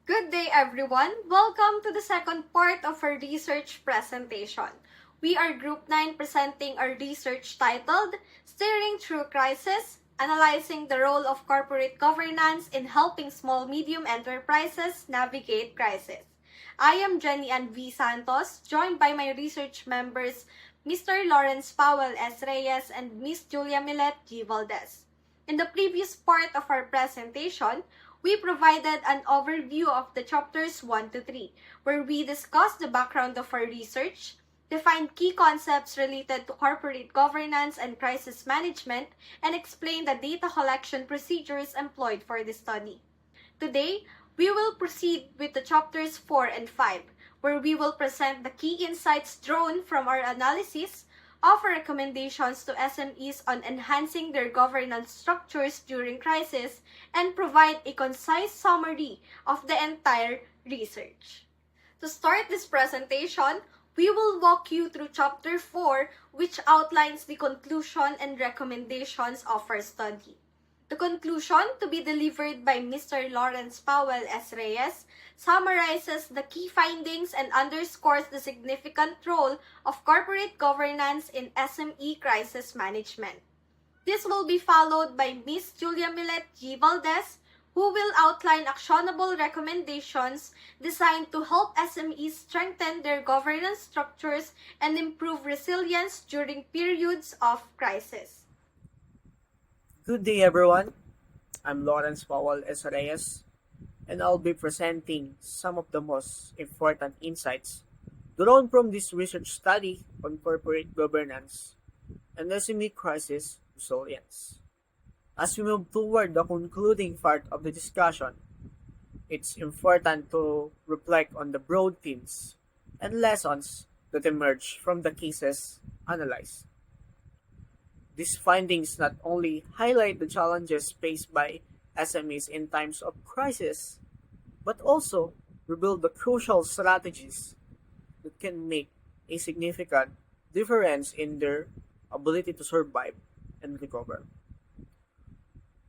Good day, everyone. Welcome to the second part of our research presentation. We are Group 9 presenting our research titled Steering Through Crisis, Analyzing the Role of Corporate Governance in Helping Small-Medium Enterprises Navigate Crisis. I am Jenny Ann V. Santos, joined by my research members, Mr. Lawrence Powell S. Reyes and Ms. Julia Millet G. Valdez. In the previous part of our presentation, we provided an overview of the chapters 1 to 3, where we discussed the background of our research, defined key concepts related to corporate governance and crisis management, and explained the data collection procedures employed for the study. Today, we will proceed with the chapters 4 and 5, where we will present the key insights drawn from our analysis, offer recommendations to SMEs on enhancing their governance structures during crisis, and provide a concise summary of the entire research. To start this presentation, we will walk you through Chapter 4, which outlines the conclusion and recommendations of our study. The conclusion, to be delivered by Mr. Lawrence Powell S. Reyes, summarizes the key findings and underscores the significant role of corporate governance in SME crisis management. This will be followed by Ms. Julia Millet G. Valdez, who will outline actionable recommendations designed to help SMEs strengthen their governance structures and improve resilience during periods of crisis. Good day, everyone. I'm Lawrence Powell S. Reyes, and I'll be presenting some of the most important insights drawn from this research study on corporate governance and SME crisis resilience. As we move toward the concluding part of the discussion, it's important to reflect on the broad themes and lessons that emerge from the cases analyzed. These findings not only highlight the challenges faced by SMEs in times of crisis, but also reveal the crucial strategies that can make a significant difference in their ability to survive and recover.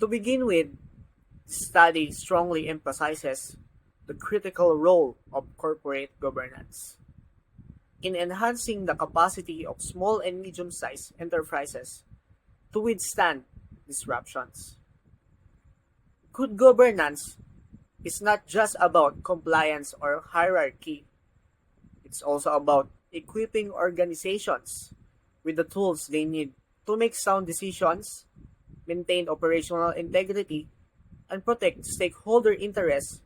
To begin with, the study strongly emphasizes the critical role of corporate governance in enhancing the capacity of small and medium-sized enterprises to withstand disruptions. Good governance is not just about compliance or hierarchy. It's also about equipping organizations with the tools they need to make sound decisions, maintain operational integrity, and protect stakeholder interests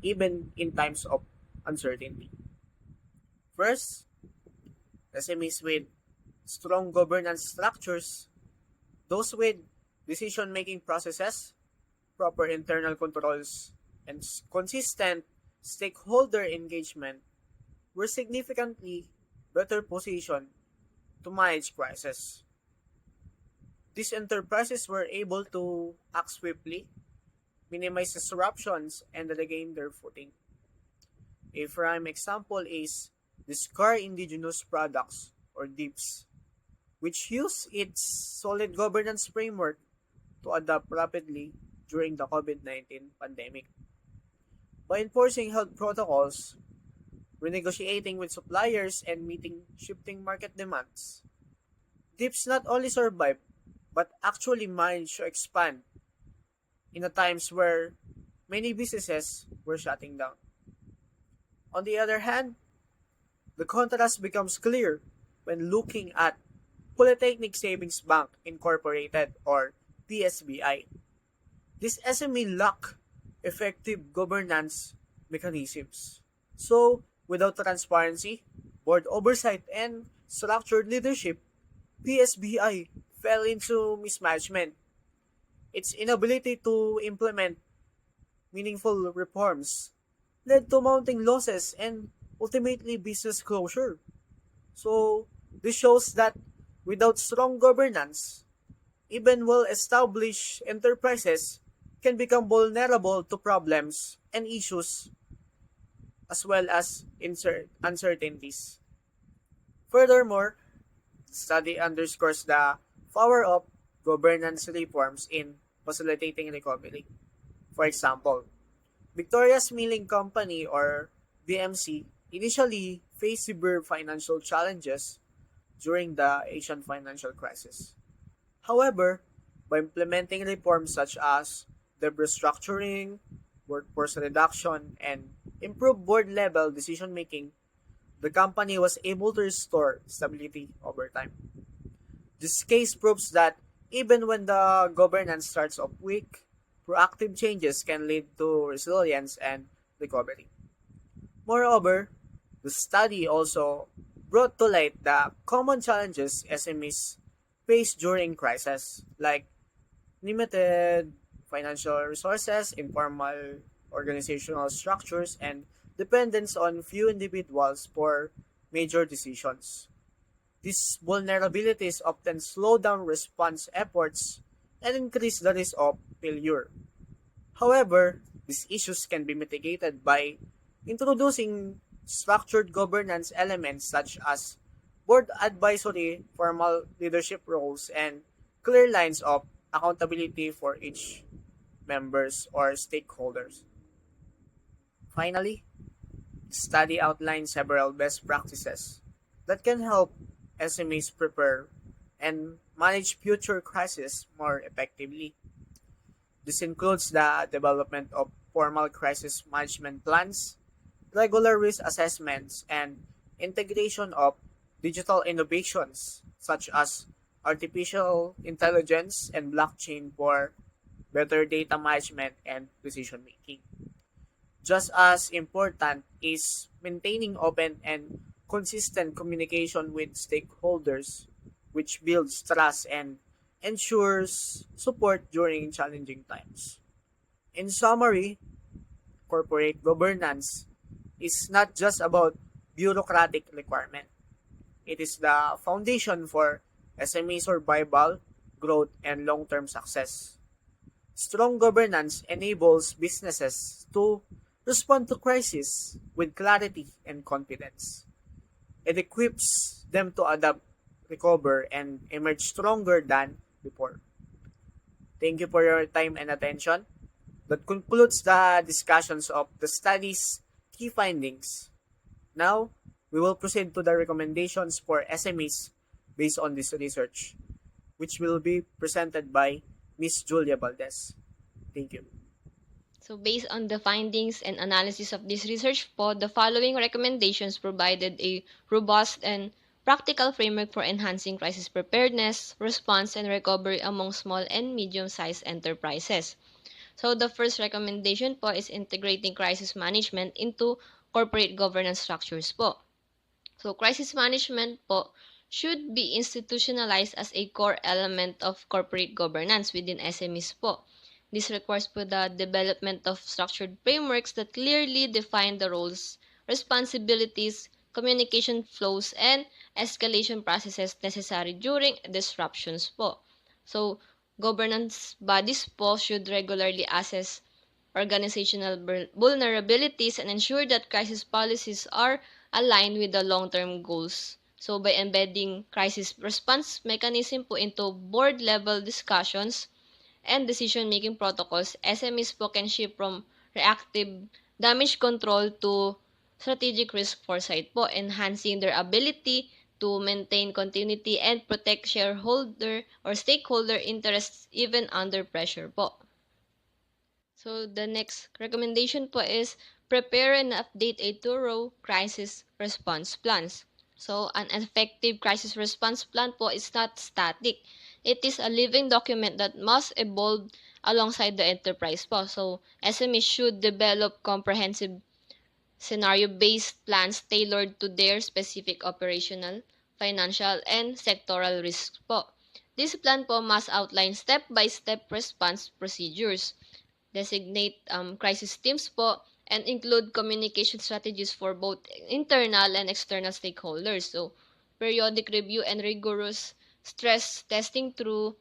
even in times of uncertainty. First, SMEs with strong governance structures, those with decision-making processes, proper internal controls, and consistent stakeholder engagement were significantly better positioned to manage crisis. These enterprises were able to act swiftly, minimize disruptions, and regain their footing. A prime example is the SCAR Indigenous Products, or DIPS, which used its solid governance framework to adapt rapidly during the COVID-19 pandemic. By enforcing health protocols, renegotiating with suppliers, and meeting shifting market demands, DIPS not only survived but actually managed to expand in the times where many businesses were shutting down. On the other hand, the contrast becomes clear when looking at Polytechnic Savings Bank Incorporated, or PSBI. This SME lack effective governance mechanisms. So, without transparency, board oversight, and structured leadership, PSBI fell into mismanagement. Its inability to implement meaningful reforms led to mounting losses and ultimately business closure. So, this shows that without strong governance, even well-established enterprises can become vulnerable to problems and issues as well as uncertainties. Furthermore, the study underscores the power of governance reforms in facilitating recovery. For example, Victoria's Milling Company or BMC initially faced severe financial challenges during the Asian financial crisis. However, by implementing reforms such as debt restructuring, workforce reduction, and improved board-level decision-making, the company was able to restore stability over time. This case proves that even when the governance starts off weak, proactive changes can lead to resilience and recovery. Moreover, the study also brought to light the common challenges SMEs face during crisis, like limited financial resources, informal organizational structures, and dependence on few individuals for major decisions. These vulnerabilities often slow down response efforts and increase the risk of failure. However, these issues can be mitigated by introducing structured governance elements such as board advisory, formal leadership roles, and clear lines of accountability for each members or stakeholders. Finally, the study outlines several best practices that can help SMEs prepare and manage future crises more effectively. This includes the development of formal crisis management plans, regular risk assessments, and integration of digital innovations such as artificial intelligence and blockchain for better data management and decision making. Just as important is maintaining open and consistent communication with stakeholders, which builds trust and ensures support during challenging times. In summary, corporate governance is not just about bureaucratic requirement. It is the foundation for SME survival, growth, and long-term success. Strong governance enables businesses to respond to crisis with clarity and confidence. It equips them to adapt, recover, and emerge stronger than before. Thank you for your time and attention. That concludes the discussions of the study's key findings. Now, we will proceed to the recommendations for SMEs based on this research, which will be presented by Miss Julia Valdez. Thank you. So based on the findings and analysis of this research po, the following recommendations provided a robust and practical framework for enhancing crisis preparedness, response, and recovery among small and medium-sized enterprises. So the first recommendation po is integrating crisis management into corporate governance structures po. So crisis management po should be institutionalized as a core element of corporate governance within SMEs po. This requires po the development of structured frameworks that clearly define the roles, responsibilities, communication flows, and escalation processes necessary during disruptions po. So, governance bodies po should regularly assess organizational vulnerabilities and ensure that crisis policies are aligned with the long-term goals. So by embedding crisis response mechanism po into board level discussions and decision-making protocols, SMEs po can shift from reactive damage control to strategic risk foresight po, enhancing their ability to maintain continuity and protect shareholder or stakeholder interests even under pressure po. So the next recommendation po is prepare and update a thorough crisis response plans. So an effective crisis response plan po is not static. It is a living document that must evolve alongside the enterprise po. So SMEs should develop comprehensive scenario-based plans tailored to their specific operational, financial, and sectoral risks po. This plan po must outline step-by-step response procedures, designate crisis teams po, and include communication strategies for both internal and external stakeholders. So, periodic review and rigorous stress testing through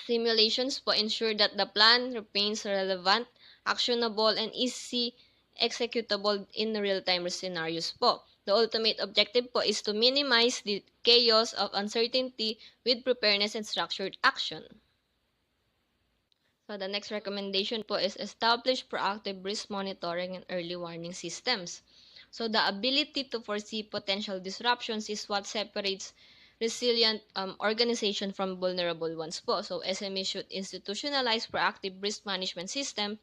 simulations po ensure that the plan remains relevant, actionable, and easy executable in real-time scenarios po. The ultimate objective po is to minimize the chaos of uncertainty with preparedness and structured action. So the next recommendation po is establish proactive risk monitoring and early warning systems. So the ability to foresee potential disruptions is what separates resilient organization from vulnerable ones po. So SME should institutionalize proactive risk management system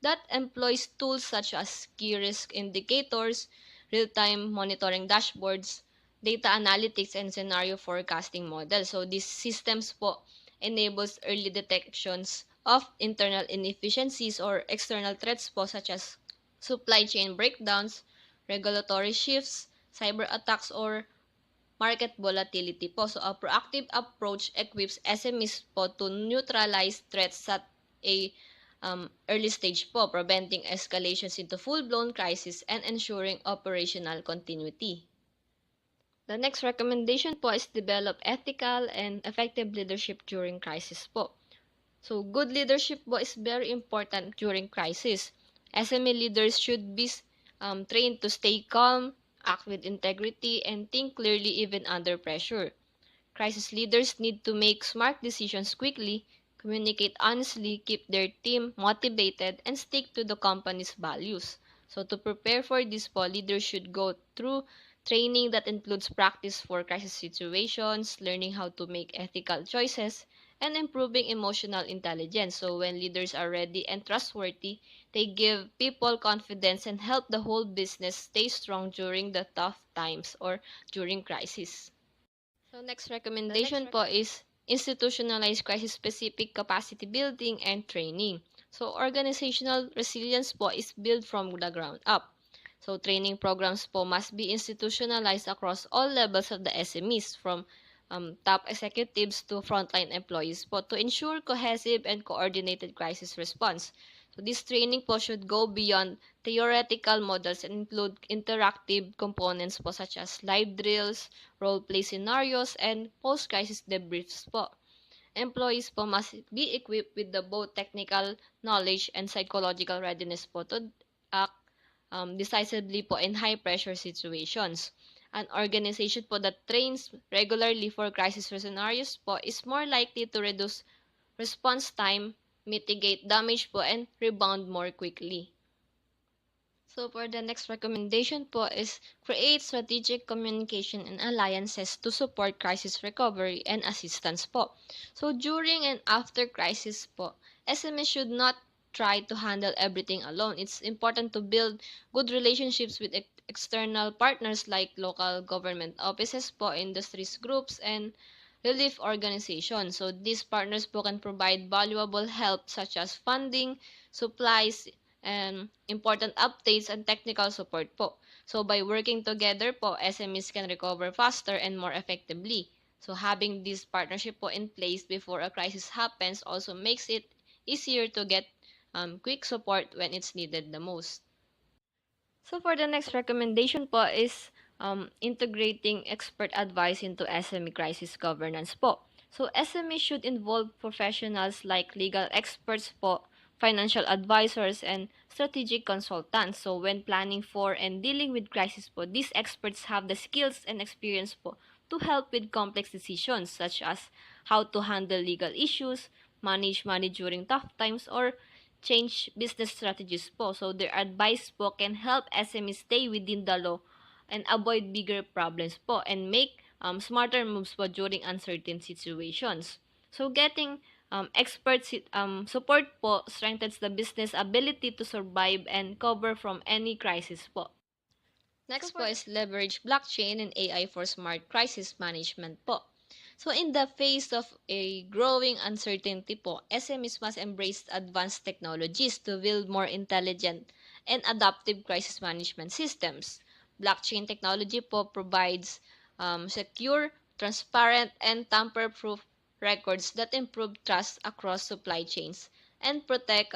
that employs tools such as key risk indicators, real-time monitoring dashboards, data analytics, and scenario forecasting models. So these systems po enables early detections of internal inefficiencies or external threats po such as supply chain breakdowns, regulatory shifts, cyber attacks, or market volatility po. So, a proactive approach equips SMEs po to neutralize threats at a early stage po, preventing escalations into full-blown crisis and ensuring operational continuity. The next recommendation po is develop ethical and effective leadership during crisis po. So, good leadership po is very important during crisis. SME leaders should be trained to stay calm, act with integrity, and think clearly even under pressure. Crisis leaders need to make smart decisions quickly, communicate honestly, keep their team motivated, and stick to the company's values. So, to prepare for this po, leaders should go through training that includes practice for crisis situations, learning how to make ethical choices, and improving emotional intelligence. So, when leaders are ready and trustworthy, they give people confidence and help the whole business stay strong during the tough times or during crisis. So next recommendation po is institutionalized crisis-specific capacity building and training. So organizational resilience po is built from the ground up. So training programs po must be institutionalized across all levels of the SMEs from top executives to frontline employees po to ensure cohesive and coordinated crisis response. So this training po should go beyond theoretical models and include interactive components po such as live drills, role-play scenarios, and post-crisis debriefs po. Employees po must be equipped with the both technical knowledge and psychological readiness po to act decisively po in high-pressure situations. An organization po that trains regularly for crisis scenarios po is more likely to reduce response time, mitigate damage po, and rebound more quickly. So for the next recommendation po is create strategic communication and alliances to support crisis recovery and assistance po. So during and after crisis po, SME should not try to handle everything alone. It's important to build good relationships with external partners like local government offices po, industries groups, and relief organizations. So these partners po can provide valuable help such as funding, supplies, and important updates and technical support po. So by working together po, SMEs can recover faster and more effectively. So having this partnership po in place before a crisis happens also makes it easier to get quick support when it's needed the most. So for the next recommendation po is integrating expert advice into SME crisis governance po. So SME should involve professionals like legal experts po, financial advisors, and strategic consultants. So when planning for and dealing with crisis po, these experts have the skills and experience po to help with complex decisions such as how to handle legal issues, manage money during tough times, or change business strategies po. So their advice po can help SMEs stay within the law and avoid bigger problems po and make smarter moves po during uncertain situations. So getting expert support po strengthens the business ability to survive and cover from any crisis po. Next po is leverage blockchain and AI for smart crisis management po. So in the face of a growing uncertainty po, SMEs must embrace advanced technologies to build more intelligent and adaptive crisis management systems. Blockchain technology po provides secure, transparent, and tamper-proof records that improve trust across supply chains and protect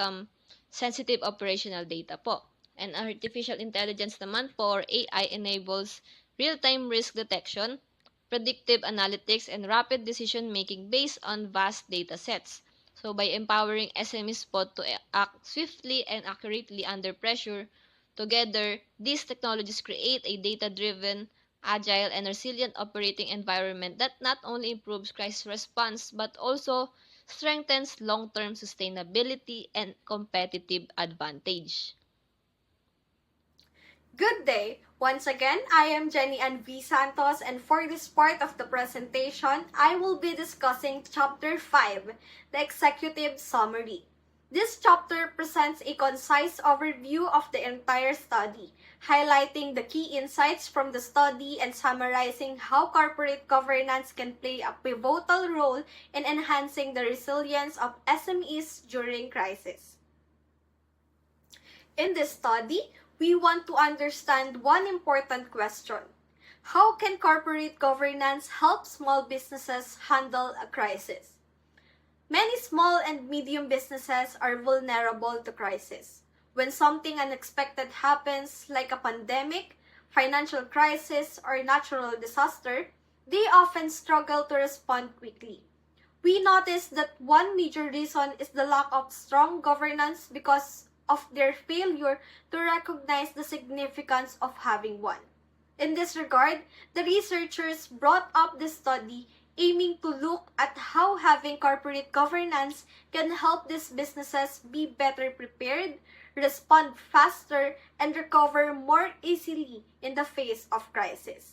sensitive operational data po. And artificial intelligence naman po or AI enables real-time risk detection, predictive analytics, and rapid decision-making based on vast data sets. So by empowering SMEs po to act swiftly and accurately under pressure, together, these technologies create a data-driven, agile, and resilient operating environment that not only improves crisis response but also strengthens long-term sustainability and competitive advantage. Good day! Once again, I am Jenny and V. Santos, and for this part of the presentation, I will be discussing Chapter 5, the Executive Summary. This chapter presents a concise overview of the entire study, highlighting the key insights from the study and summarizing how corporate governance can play a pivotal role in enhancing the resilience of SMEs during crisis. In this study, we want to understand one important question. How can corporate governance help small businesses handle a crisis? Many small and medium businesses are vulnerable to crisis. When something unexpected happens, like a pandemic, financial crisis, or natural disaster, they often struggle to respond quickly. We notice that one major reason is the lack of strong governance because of their failure to recognize the significance of having one. In this regard, the researchers brought up this study aiming to look at how having corporate governance can help these businesses be better prepared, respond faster, and recover more easily in the face of crisis.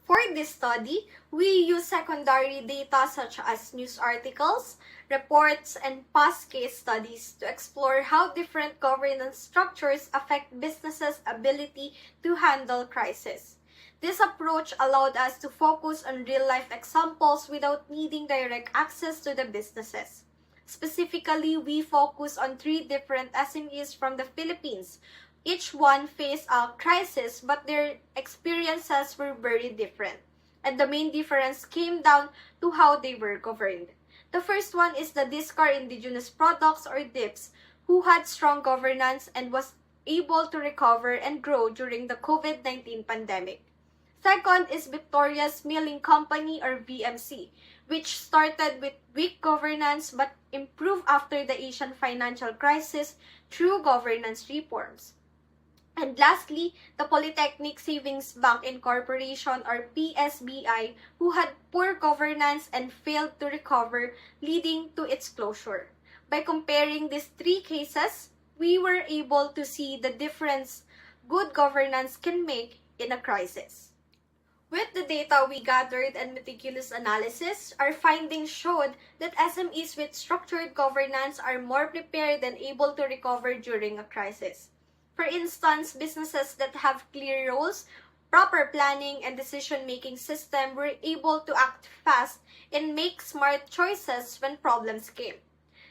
For this study, we use secondary data such as news articles, reports, and past case studies to explore how different governance structures affect businesses' ability to handle crisis. This approach allowed us to focus on real-life examples without needing direct access to the businesses. Specifically, we focus on 3 different SMEs from the Philippines. Each one faced a crisis, but their experiences were very different. And the main difference came down to how they were governed. The first one is the Discar Indigenous Products or DIPS, who had strong governance and was able to recover and grow during the COVID-19 pandemic. Second is Victoria's Milling Company or VMC, which started with weak governance but improved after the Asian financial crisis through governance reforms. And lastly, the Polytechnic Savings Bank Incorporation or PSBI, who had poor governance and failed to recover, leading to its closure. By comparing these 3 cases, we were able to see the difference good governance can make in a crisis. With the data we gathered and meticulous analysis, our findings showed that SMEs with structured governance are more prepared and able to recover during a crisis. For instance, businesses that have clear roles, proper planning, and decision-making system were able to act fast and make smart choices when problems came.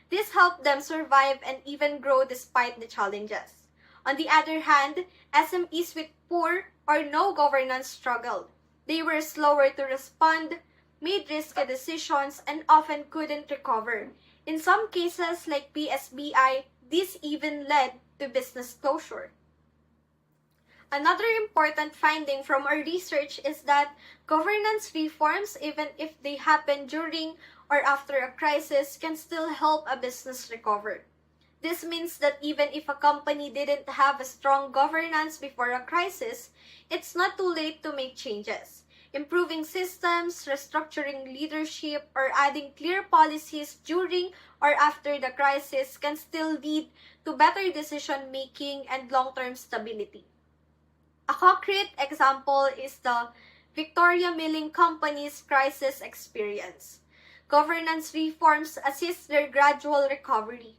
This helped them survive and even grow despite the challenges. On the other hand, SMEs with poor or no governance struggled. They were slower to respond, made risky decisions, and often couldn't recover. In some cases, like PSBI, this even led to business closure. Another important finding from our research is that governance reforms, even if they happen during or after a crisis, can still help a business recover. This means that even if a company didn't have a strong governance before a crisis, it's not too late to make changes. Improving systems, restructuring leadership, or adding clear policies during or after the crisis can still lead to better decision-making and long-term stability. A concrete example is the Victoria Milling Company's crisis experience. Governance reforms assist their gradual recovery.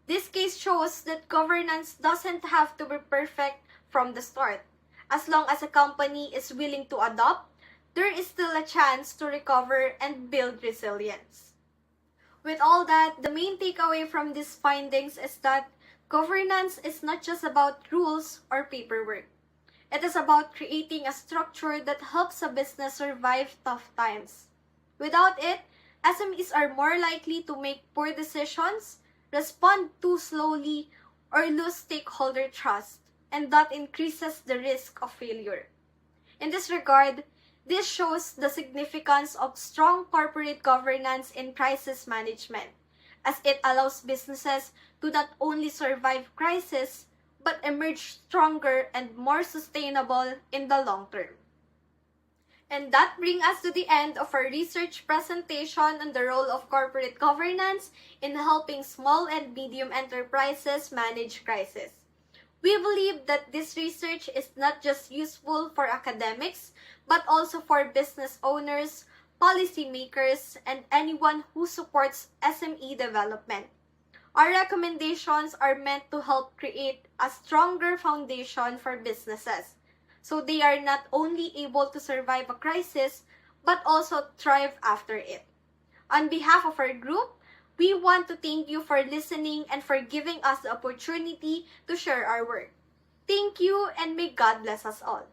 This case shows that governance doesn't have to be perfect from the start. As long as a company is willing to adopt, there is still a chance to recover and build resilience. With all that, the main takeaway from these findings is that governance is not just about rules or paperwork. It is about creating a structure that helps a business survive tough times. Without it, SMEs are more likely to make poor decisions, respond too slowly, or lose stakeholder trust, and that increases the risk of failure. In this regard, this shows the significance of strong corporate governance in crisis management, as it allows businesses to not only survive crisis, but emerge stronger and more sustainable in the long term. And that brings us to the end of our research presentation on the role of corporate governance in helping small and medium enterprises manage crisis. We believe that this research is not just useful for academics, but also for business owners, policymakers, and anyone who supports SME development. Our recommendations are meant to help create a stronger foundation for businesses, so they are not only able to survive a crisis, but also thrive after it. On behalf of our group, we want to thank you for listening and for giving us the opportunity to share our work. Thank you, and may God bless us all.